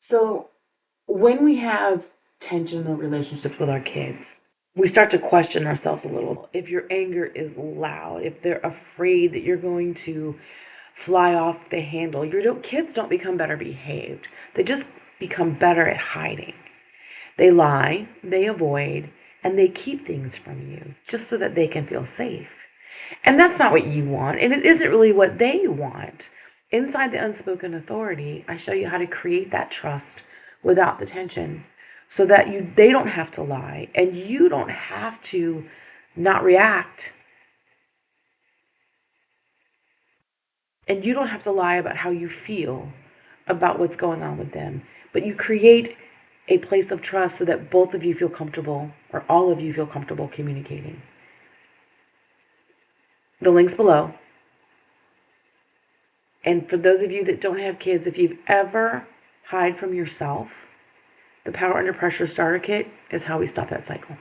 So when we have tension in the relationships with our kids, we start to question ourselves a little. If your anger is loud, if they're afraid that you're going to fly off the handle, kids don't become better behaved. They just become better at hiding. They lie, they avoid, and they keep things from you just so that they can feel safe. And that's not what you want, and it isn't really what they want. Inside the unspoken authority, I show you how to create that trust without the tension so that they don't have to lie and you don't have to not react, and you don't have to lie about how you feel about what's going on with them. But you create a place of trust so that both of you feel comfortable, or all of you feel comfortable communicating. The link's below. And for those of you that don't have kids, if you've ever hide from yourself, the Power Under Pressure Starter Kit is how we stop that cycle.